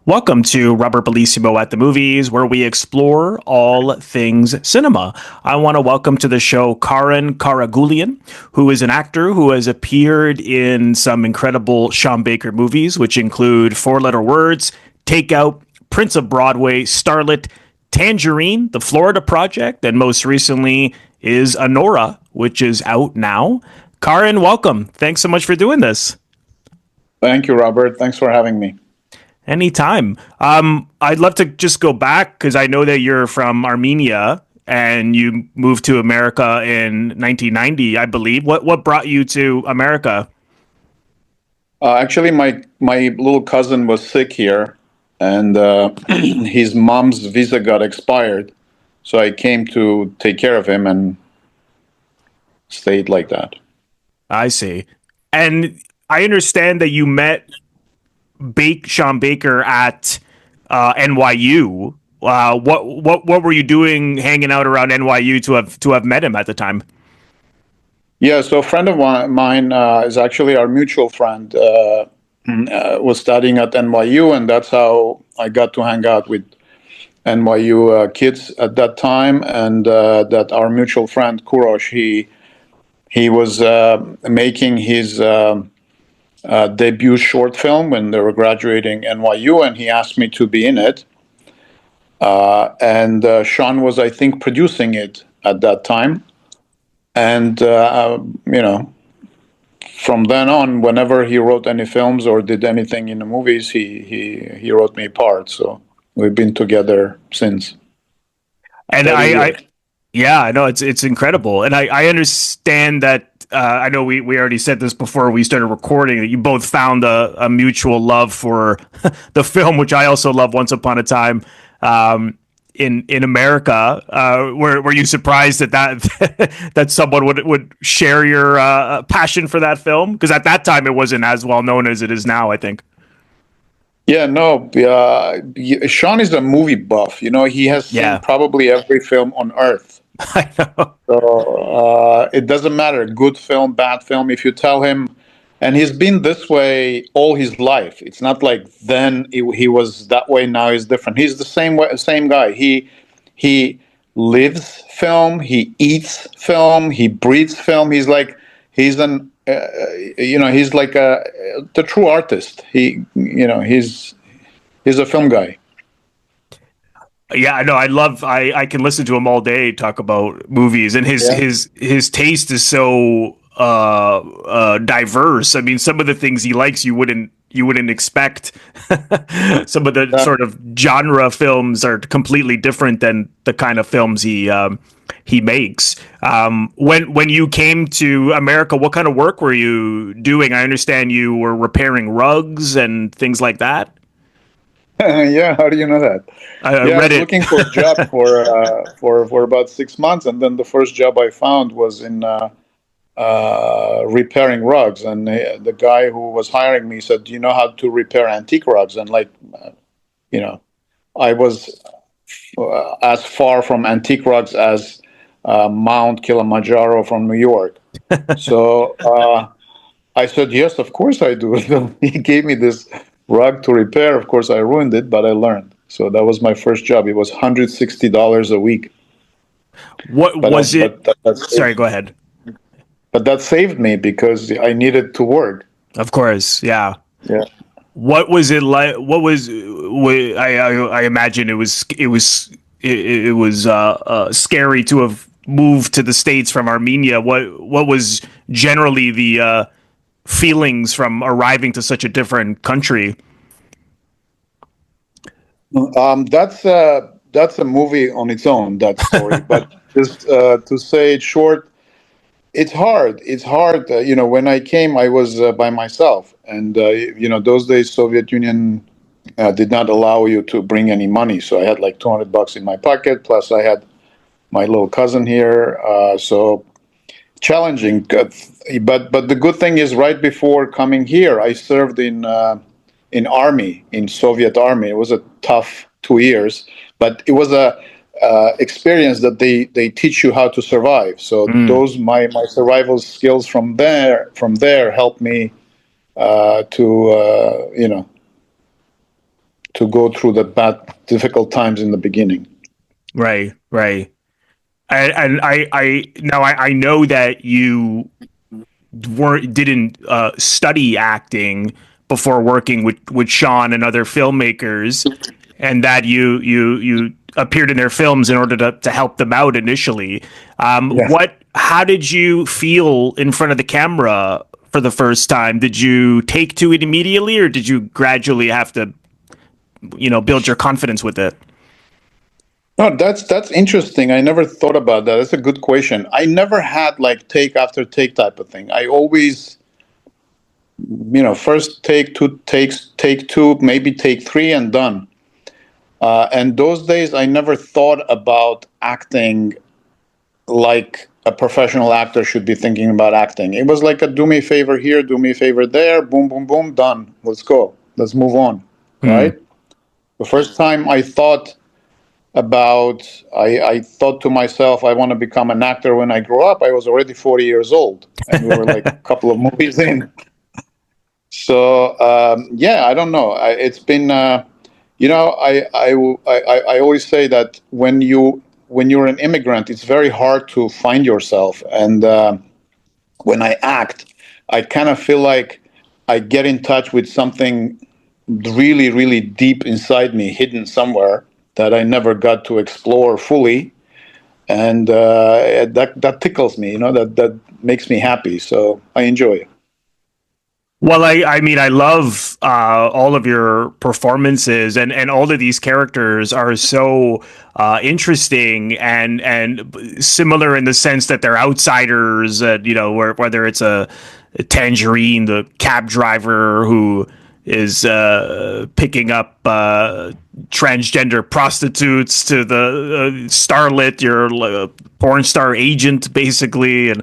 Welcome to Rubber Bellissimo at the Movies, where we explore all things cinema. I want to welcome to the show Karren Karagulian, who is an actor who has appeared in some incredible Sean Baker movies, which include Four Letter Words, Takeout, Prince of Broadway, Starlet, Tangerine, The Florida Project, and most recently is ANORA, which is out now. Karren, welcome. Thanks so much for doing this. Thank you, Robert. Thanks for having me. Anytime. I'd love to just go back because I know that you're from Armenia and you moved to America in 1990, I believe. What brought you to America? Actually, my little cousin was sick here, and his mom's visa got expired, so I came to take care of him and stayed like that. I see. And I understand that you met Sean Baker at NYU. What were you doing hanging out around NYU to have met him at the time? Yeah, so a friend of mine is actually our mutual friend, was studying at NYU, and that's how I got to hang out with NYU kids at that time. And that our mutual friend Kurosh, he was making his debut short film when they were graduating NYU, and he asked me to be in it. And Sean was, I think, producing it at that time. And, from then on, whenever he wrote any films or did anything in the movies, he wrote me parts. So we've been together since. And I know it's incredible. And I understand that. I know we already said this before we started recording, that you both found a mutual love for the film, which I also love, Once Upon a Time in America. Were you surprised that someone would share your passion for that film? Because at that time it wasn't as well known as it is now, I think. Yeah, no. Sean is a movie buff. He has seen probably every film on Earth. I know. So it doesn't matter, good film, bad film. If you tell him, and he's been this way all his life. It's not like then he was that way. Now he's different. He's the same guy. He lives film. He eats film. He breathes film. He's like the true artist. He's a film guy. Yeah, no, I can listen to him all day talk about movies, and his taste is so diverse. I mean, some of the things he likes you wouldn't expect. Some of the sort of genre films are completely different than the kind of films he makes. When you came to America, what kind of work were you doing? I understand you were repairing rugs and things like that. Yeah, how do you know that? I was looking for a job for about 6 months, and then the first job I found was in repairing rugs. And the guy who was hiring me said, "Do you know how to repair antique rugs?" And I was as far from antique rugs as Mount Kilimanjaro from New York. So I said, "Yes, of course I do." He gave me this rug to repair. Of course, I ruined it, but I learned. So that was my first job. It was $160 a week. Sorry, go ahead. But that saved me because I needed to work. Of course, yeah. Yeah. What was it like? I imagine it was scary to have moved to the States from Armenia. What was generally the feelings from arriving to such a different country? That's a movie on its own, that story. But just to say it short, it's hard. It's hard. When I came, I was by myself, and those days Soviet Union did not allow you to bring any money. So I had like $200 in my pocket, plus I had my little cousin here. So challenging, but the good thing is, right before coming here, I served in Soviet army. It was a tough 2 years, but it was a experience that they teach you how to survive. So those my survival skills from there helped me to to go through the bad, difficult times in the beginning. Right, right. And I know that you didn't study acting before working with Sean and other filmmakers, and that you appeared in their films in order to help them out initially. Yeah. How did you feel in front of the camera for the first time? Did you take to it immediately, or did you gradually have to, build your confidence with it? No, that's interesting. I never thought about that. That's a good question. I never had like take after take type of thing. I always, first take, two takes, take two, maybe take three, and done. And those days, I never thought about acting like a professional actor should be thinking about acting. It was like a do me a favor here, do me a favor there, boom, boom, boom, done. Let's go. Let's move on. Right? The first time I thought I thought to myself, I want to become an actor when I grow up, I was already 40 years old. And we were like a couple of movies in. So, I don't know. It's been, I always say that when you're an immigrant, it's very hard to find yourself. And when I act, I kind of feel like I get in touch with something really, really deep inside me, hidden somewhere that I never got to explore fully, and that tickles me. That makes me happy. So I enjoy it. Well, I mean, I love all of your performances, and all of these characters are so interesting and similar in the sense that they're outsiders. Whether it's a Tangerine, the cab driver who is picking up transgender prostitutes, to the Starlet, your porn star agent, basically. And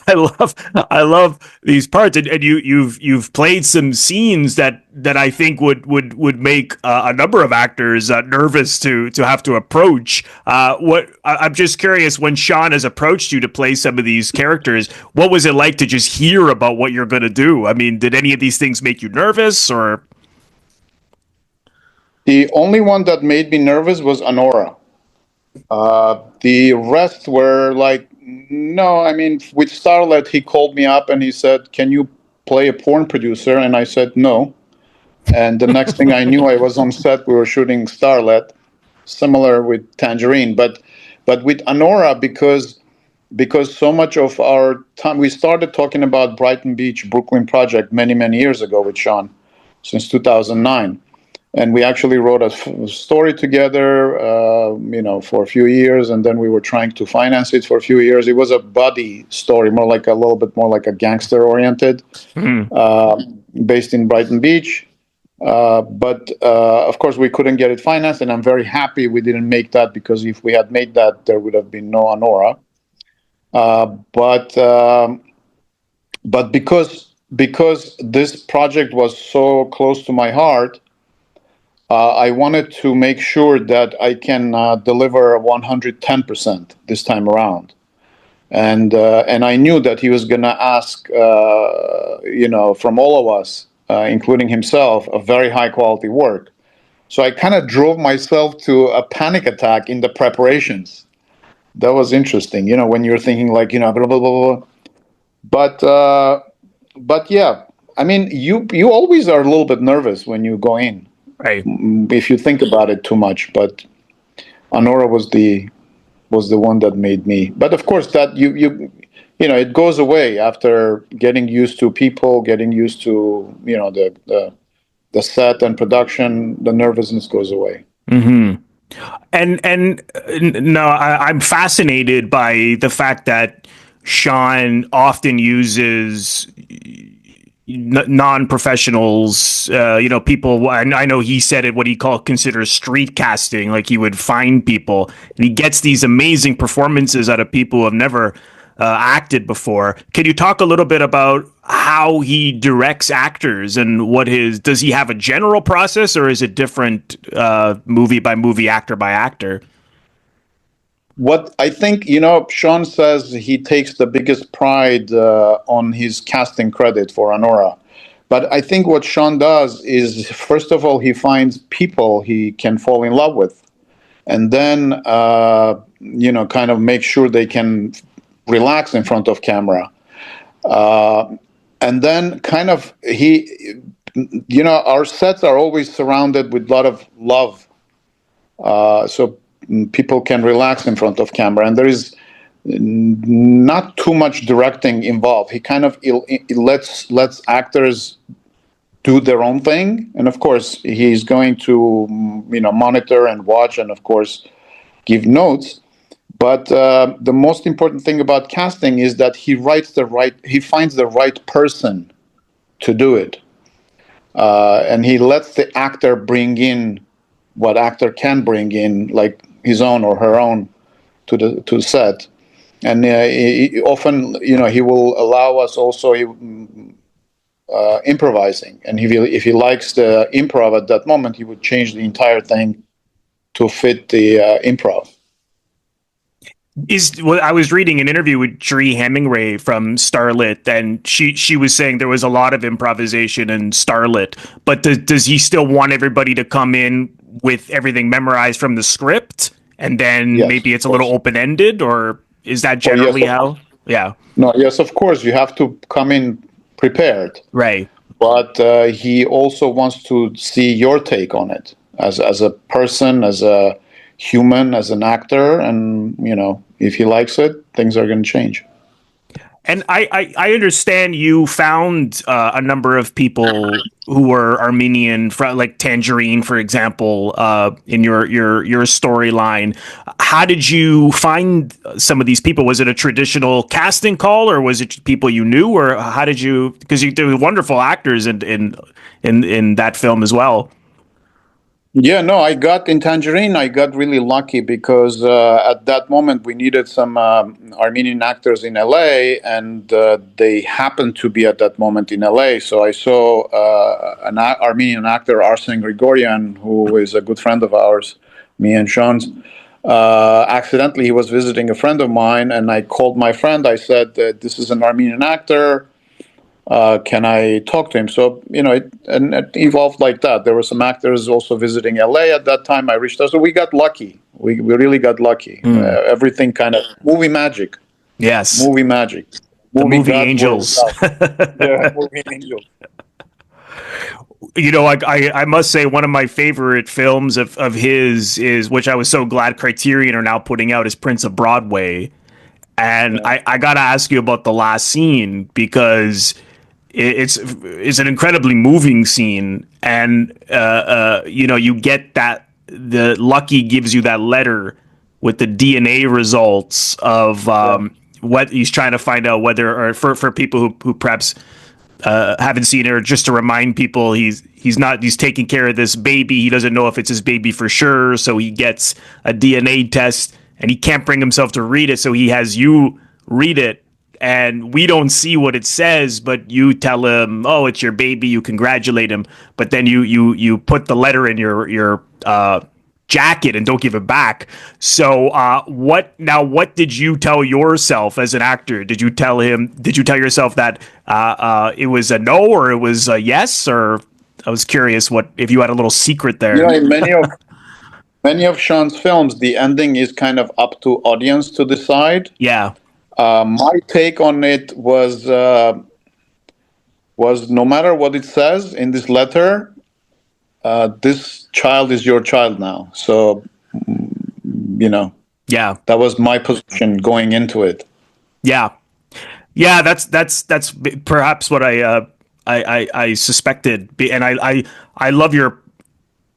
I love these parts, and you've played some scenes that I think would make a number of actors nervous to have to approach. I'm just curious, when Sean has approached you to play some of these characters, what was it like to just hear about what you're going to do? I mean, did any of these things make you nervous, or? The only one that made me nervous was ANORA. The rest were like, no. I mean, with STARLET, he called me up and he said, "Can you play a porn producer?" And I said, "No." And the next thing I knew, I was on set. We were shooting STARLET, similar with Tangerine, but with ANORA, because so much of our time, we started talking about Brighton Beach, Brooklyn project many years ago with Sean, since 2009. And we actually wrote a story together, for a few years, and then we were trying to finance it for a few years. It was a buddy story, a little bit more like a gangster-oriented, based in Brighton Beach. But of course, we couldn't get it financed, and I'm very happy we didn't make that, because if we had made that, there would have been no ANORA. But because this project was so close to my heart, I wanted to make sure that I can deliver 110% this time around, and I knew that he was going to ask, from all of us, including himself, a very high quality work. So I kind of drove myself to a panic attack in the preparations. That was interesting, when you're thinking like, blah, blah, blah, blah. But yeah, I mean, you always are a little bit nervous when you go in. Right. If you think about it too much, but ANORA was the one that made me. But of course, that it goes away after getting used to people, getting used to the set and production. The nervousness goes away. Mm-hmm. And no, I'm fascinated by the fact that Sean often uses non-professionals, people. I know he said it, what he considers street casting, like he would find people, and he gets these amazing performances out of people who have never acted before. Can you talk a little bit about how he directs actors, and does he have a general process, or is it different movie by movie, actor by actor? What I think, Sean says he takes the biggest pride on his casting credit for ANORA, But I think what Sean does is, first of all, he finds people he can fall in love with, and then kind of make sure they can relax in front of camera, and then kind of our sets are always surrounded with a lot of love, so people can relax in front of camera, and there is not too much directing involved. He kind of lets actors do their own thing, and of course he's going to monitor and watch, and of course give notes. But the most important thing about casting is that he finds the right person to do it, and he lets the actor bring in what actor can bring in, like his own or her own, to the set. And often, he will allow us also improvising. And if he likes the improv at that moment, he would change the entire thing to fit the improv. I was reading an interview with Dree Hemingway from STARLET, and she was saying there was a lot of improvisation in STARLET. But does he still want everybody to come in with everything memorized from the script, and then maybe it's a little open-ended, or is that generally how? Yeah. No, yes, of course. You have to come in prepared. Right. But he also wants to see your take on it as a person, as a human, as an actor. And, if he likes it, things are going to change. And I understand you found a number of people who were Armenian, like Tangerine, for example, in your storyline. How did you find some of these people? Was it a traditional casting call, or was it people you knew, or how did you? Because there were wonderful actors in that film as well. Yeah, no, I got really lucky because at that moment we needed some Armenian actors in LA, and they happened to be at that moment in LA. So I saw an Armenian actor, Arsen Grigorian, who is a good friend of ours, me and Sean's. Accidentally, he was visiting a friend of mine, and I called my friend. I said, this is an Armenian actor. Can I talk to him? So, it evolved like that. There were some actors also visiting LA at that time. I reached out. So we got lucky. We really got lucky. Everything kind of movie magic. Yes. Movie magic. The movie angels. Yeah, movie angels. I must say one of my favorite films of his is, which I was so glad Criterion are now putting out, is Prince of Broadway. And I got to ask you about the last scene, because it's an incredibly moving scene, and you get that the Lucky gives you that letter with the DNA results of what he's trying to find out, whether, or for people who perhaps haven't seen it, or just to remind people, he's taking care of this baby. He doesn't know if it's his baby for sure, so he gets a DNA test, and he can't bring himself to read it, so he has you read it. And we don't see what it says, but you tell him, "Oh, it's your baby." You congratulate him, but then you put the letter in your jacket and don't give it back. So, what did you tell yourself as an actor? Did you tell yourself that it was a no, or it was a yes? Or I was curious if you had a little secret there. In many of Sean's films, the ending is kind of up to audience to decide. Yeah. My take on it was no matter what it says in this letter, this child is your child now. So, yeah, that was my position going into it. Yeah, that's perhaps what I suspected, and I love your.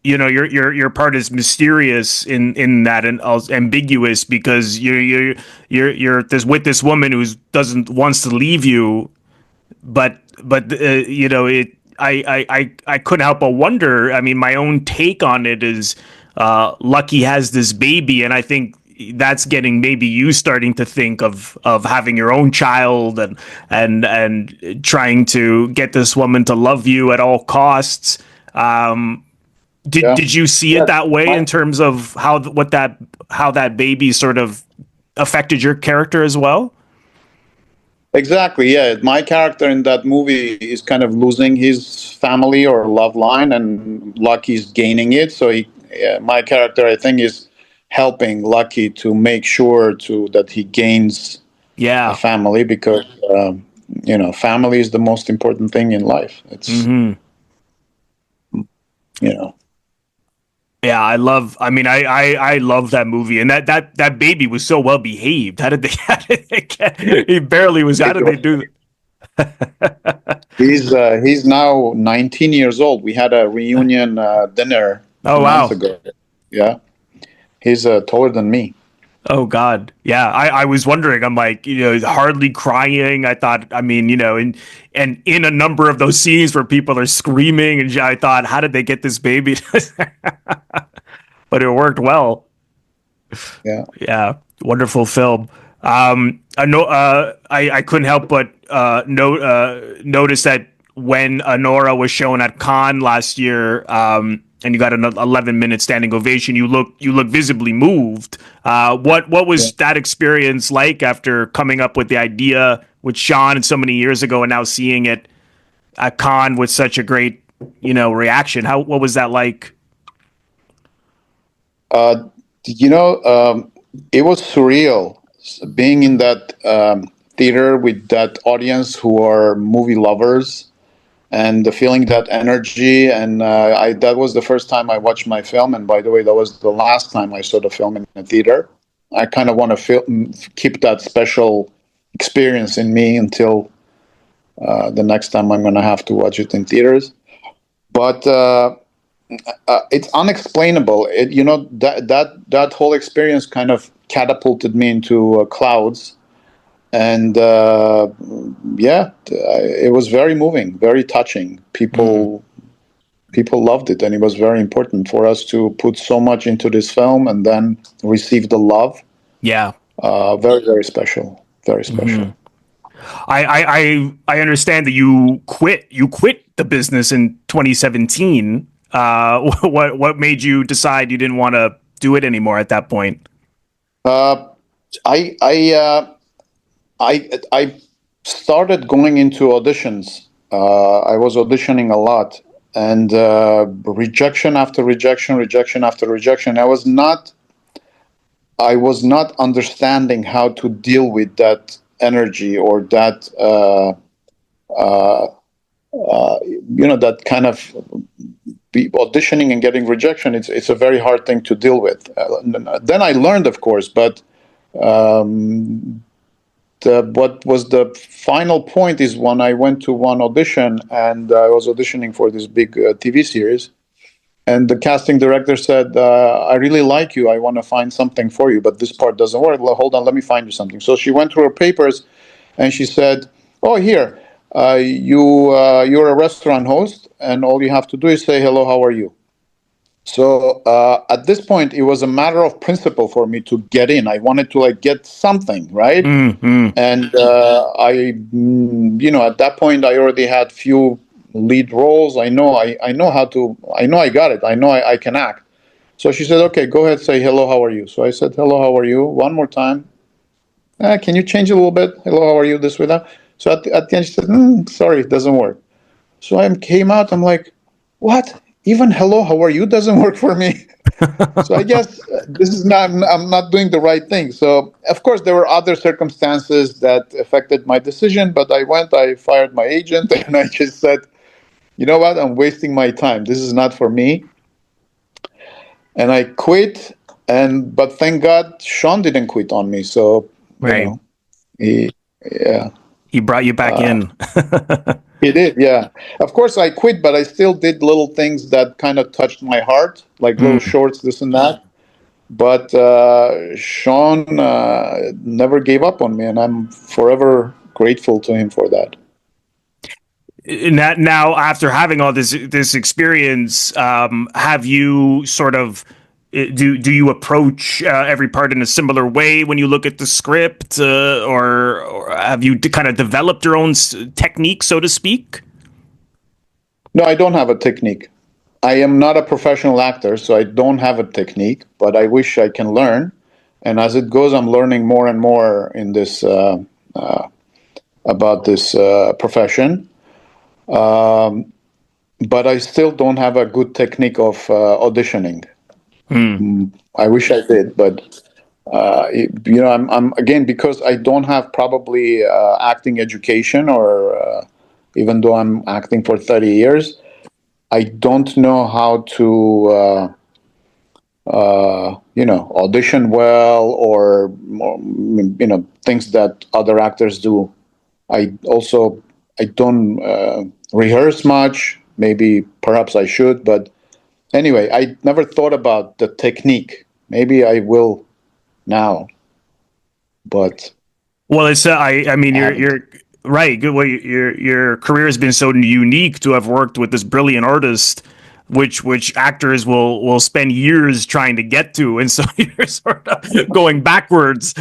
Your part is mysterious in that, and ambiguous, because you're there's with this woman who wants to leave you, but I couldn't help but wonder. I mean, my own take on it is Lucky has this baby, and I think that's getting maybe you starting to think of having your own child, and trying to get this woman to love you at all costs. Did you see it that way, in terms of how that baby sort of affected your character as well? Exactly. Yeah, my character in that movie is kind of losing his family or love line, and Lucky's gaining it. So my character, I think, is helping Lucky to make sure to that he gains a Yeah. family, because family is the most important thing in life. It's Hmm. you know Yeah, I love that movie, and that baby was so well behaved. How did they get, he barely was, how did they do he's now 19 years old. We had a reunion dinner Oh 2 months wow. ago. Yeah, he's taller than me. Oh God. Yeah. I was wondering, I'm like, hardly crying. I thought, and in a number of those scenes where people are screaming, and I thought, how did they get this baby? But it worked well. Yeah. Yeah, wonderful film. I know. I couldn't help but notice that when ANORA was shown at Cannes last year, and you got an 11-minute standing ovation, you look visibly moved. What Yeah. was that experience like after coming up with the idea with Sean so many years ago, and now seeing it at Cannes with such a great reaction? What was that like? Uh, you know, it was surreal being in that theater with that audience who are movie lovers, and the feeling that energy. And that was the first time I watched my film. And by the way, that was the last time I saw the film in a theater. I kind of want to keep that special experience in me until the next time I'm going to have to watch it in theaters. But it's unexplainable. That whole experience kind of catapulted me into clouds, and yeah, it was very moving, very touching. People loved it, and it was very important for us to put so much into this film and then receive the love. Yeah. Very, very special. Very special. I understand that you quit the business in 2017. What made you decide you didn't want to do it anymore at that point? Uh, I I uh, I started going into auditions. I was auditioning a lot, and rejection after rejection, rejection after rejection. I was not understanding how to deal with that energy, or that uh, that kind of auditioning and getting rejection. It's a very hard thing to deal with. Then I learned, of course, but um, what was the final point is when I went to one audition, and I was auditioning for this big TV series, and the casting director said, "I really like you. I want to find something for you, but this part doesn't work. Well, hold on, let me find you something." So she went through her papers, and she said, "Oh, here, you're a restaurant host, and all you have to do is say hello. How are you?" So at this point, it was a matter of principle for me to get in. I wanted to get something, right? Mm-hmm. And at that point, I already had few lead roles. I know I got it. I know I can act. So she said, "Okay, go ahead, say hello, how are you?" So I said, "Hello, how are you?" One more time. Can you change it a little bit? Hello, how are you? This way, that. So at the end, she said, "Sorry, it doesn't work." So I came out. I'm like, "What? Even hello, how are you doesn't work for me." So I guess this is not. I'm not doing the right thing. So of course there were other circumstances that affected my decision, but I fired my agent, and I just said, "You know what? I'm wasting my time. This is not for me." And I quit. But thank God Sean didn't quit on me. So Right. he, yeah, He brought you back in. he did. Yeah, of course I quit, but I still did little things that kind of touched my heart, like little Mm. shorts, this and that. But Sean never gave up on me, and I'm forever grateful to him for that. And that now, after having all this experience, have you sort of do you approach every part in a similar way when you look at the script, or have you kind of developed your own technique, so to speak? No, I don't have a technique. I am not a professional actor, so I don't have a technique, but I wish I can learn. And as it goes, I'm learning more and more in this about this profession. But I still don't have a good technique of auditioning. I wish I did, but I'm again, because I don't have probably acting education, or even though I'm acting for 30 years, I don't know how to audition well, or things that other actors do. I don't rehearse much. Maybe perhaps I should, but anyway, I never thought about the technique. Maybe I will now, but Well, it's I mean I haven't. you're right. Good way your career has been so unique to have worked with this brilliant artist, which actors will spend years trying to get to, and so you're sort of going backwards,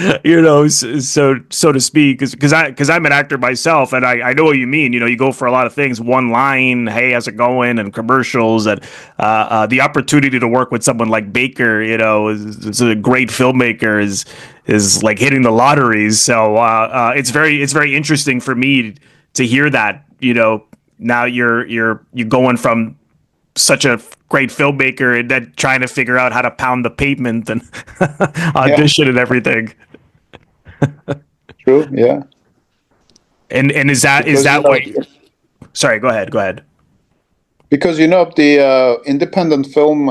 so to speak. Because I'm an actor myself, and I know what you mean. You go for a lot of things, one line, hey, how's it going, and commercials, and the opportunity to work with someone like Baker, is a great filmmaker, is like hitting the lotteries. So it's very interesting for me to hear that. Now you're going from such a great filmmaker and then trying to figure out how to pound the pavement and Yeah, audition and everything. true. Yeah, And is because that what? Sorry, go ahead. Go ahead. the independent film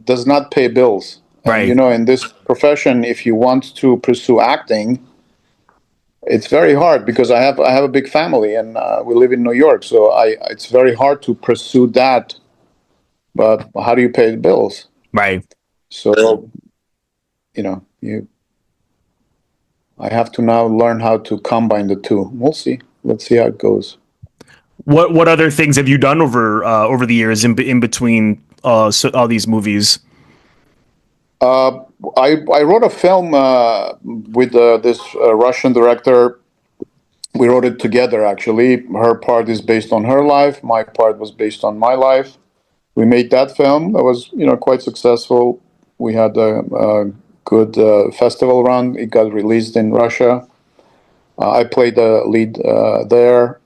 does not pay bills, and Right. in this profession, if you want to pursue acting, it's very hard, because I have a big family, and we live in New York, so it's very hard to pursue that. But how do you pay the bills? Right. So you I have to now learn how to combine the two. We'll see. Let's see how it goes. What other things have you done over the years in between all these movies? I wrote a film with this Russian director. We wrote it together, actually. Her part is based on her life. My part was based on my life. We made that film. That was, quite successful. We had a good festival run. It got released in Russia. I played the lead there.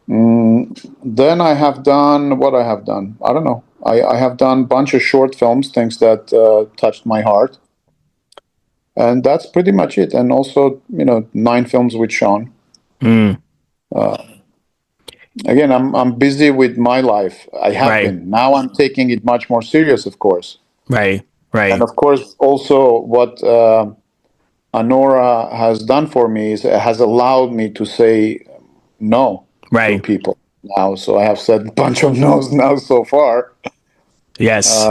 Then I have done what I have done. I don't know. I have done a bunch of short films, things that touched my heart. And that's pretty much it. And also, 9 films with Sean. Mm, Again, I'm busy with my life. I have right. been. Now I'm taking it much more serious, of course. Right. And Right. of course, also what ANORA has done for me is it has allowed me to say no to Right. people now. So I have said a bunch of no's now so far. Yes.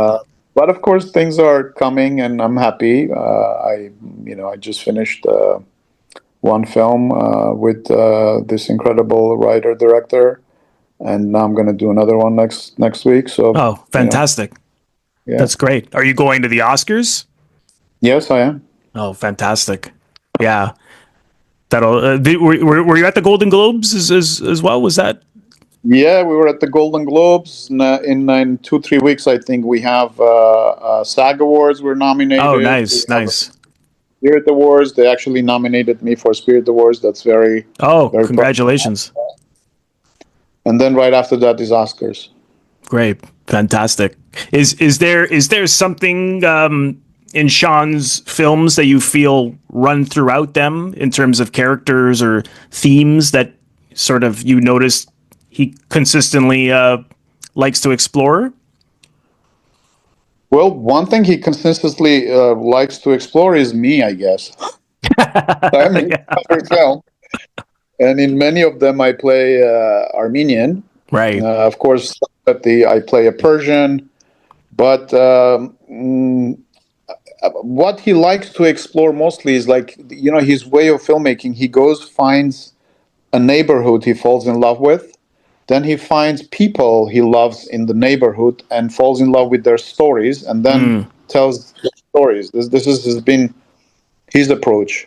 But of course, things are coming, and I'm happy. I just finished one film with this incredible writer director, and now I'm going to do another one next week. So, Oh, fantastic. yeah. That's great. Are you going to the Oscars? Yes, I am. Oh, fantastic. Yeah. That'll. Were you at the Golden Globes as well? Was that? Yeah, we were at the Golden Globes. In 2-3 weeks, I think we have SAG Awards. We're Oh, nominated. We nice, have nice. Spirit Awards. They actually nominated me for Spirit Awards. That's very, Oh, very proud. congratulations. And then right after that is Oscars. Great. Fantastic. Is there something in Sean's films that you feel run throughout them in terms of characters or themes that sort of you notice he consistently likes to explore? Well, one thing he consistently likes to explore is me, I guess. I'm in Yeah. every film, and in many of them, I play Armenian. Right. Of course, I play a Persian, but what he likes to explore mostly is, like, his way of filmmaking. He goes, finds a neighborhood he falls in love with, then he finds people he loves in the neighborhood and falls in love with their stories, and then Mm. tells the stories. Has been his approach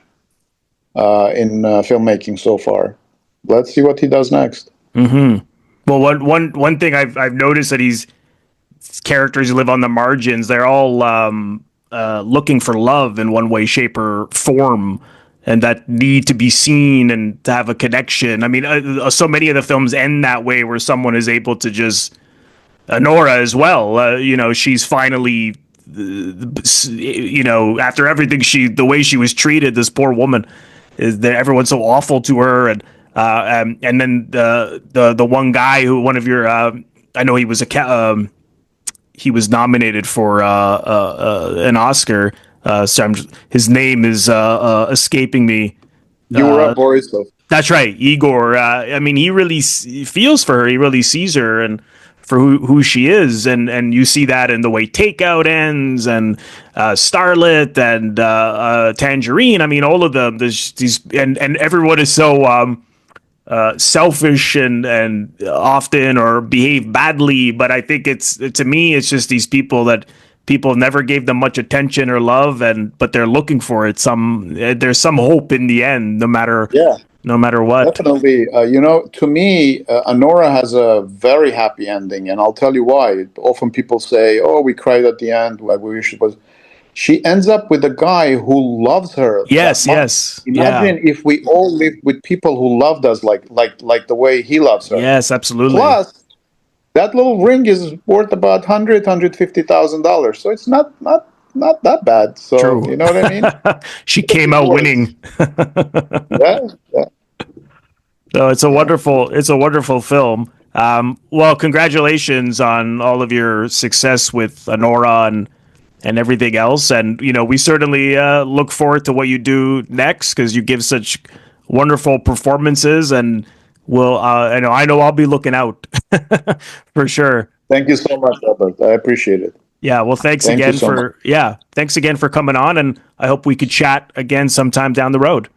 in filmmaking so far. Let's see what he does next. Well, one thing I've noticed that he's characters who live on the margins. They're all looking for love in one way, shape, or form. and that need to be seen and to have a connection. I mean, so many of the films end that way, where someone is able to just ANORA as well. She's finally, after everything the way she was treated, this poor woman, is that everyone's so awful to her, and then the one guy one of your, I know he was he was nominated for an Oscar. So his name is escaping me. Yura Borisov. That's right, Igor. I mean, he really feels for her. He really sees her and for who she is, and you see that in the way Takeout ends, and Starlet, and Tangerine. I mean, all of them. There's these, and everyone is so selfish and often or behave badly. But I think to me, it's just these people that people never gave them much attention or love, but they're looking for it. There's some hope in the end, no matter what. Definitely. To me, ANORA has a very happy ending, and I'll tell you why. Often people say, "Oh, we cried at the end. We wish it was." She ends up with a guy who loves her. Yes, yes. Imagine if we all lived with people who loved us like the way he loves her. Yes, absolutely. Plus, that little ring is worth about $150,000. So it's not that bad. So True. you know what I mean? She came out winning. Yeah. So it's a wonderful film. Well, congratulations on all of your success with ANORA and everything else. And, we certainly look forward to what you do next, because you give such wonderful performances, and I know I'll be looking out for sure. Thank you so much, Robert. I appreciate it. Yeah. Well, thanks again for coming on. And I hope we could chat again sometime down the road.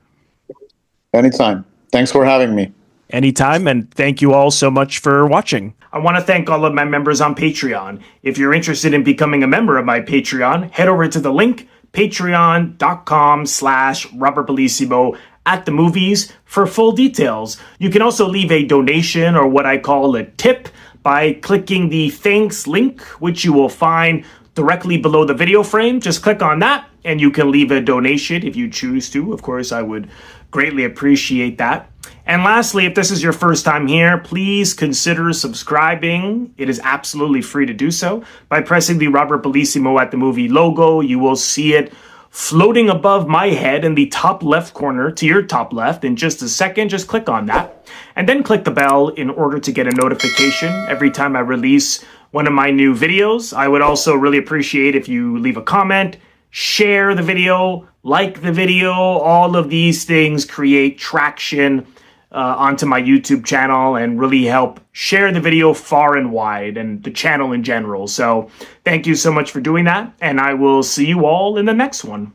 Anytime. Thanks for having me. Anytime, and thank you all so much for watching. I want to thank all of my members on Patreon. If you're interested in becoming a member of my Patreon, head over to the link, patreon.com/Robert Bellissimo at the movies for full details. You can also leave a donation, or what I call a tip, by clicking the thanks link, which you will find directly below the video frame. Just click on that and you can leave a donation if you choose to. Of course, I would greatly appreciate that. And lastly, if this is your first time here, please consider subscribing. It is absolutely free to do so. By pressing the Robert Bellissimo at the movie logo, you will see it floating above my head in the top left corner to your top left. In just a second, just click on that. And then click the bell in order to get a notification every time I release one of my new videos. I would also really appreciate if you leave a comment, share the video, like the video. All of these things create traction onto my YouTube channel and really help share the video far and wide, and the channel in general. So thank you so much for doing that, and I will see you all in the next one.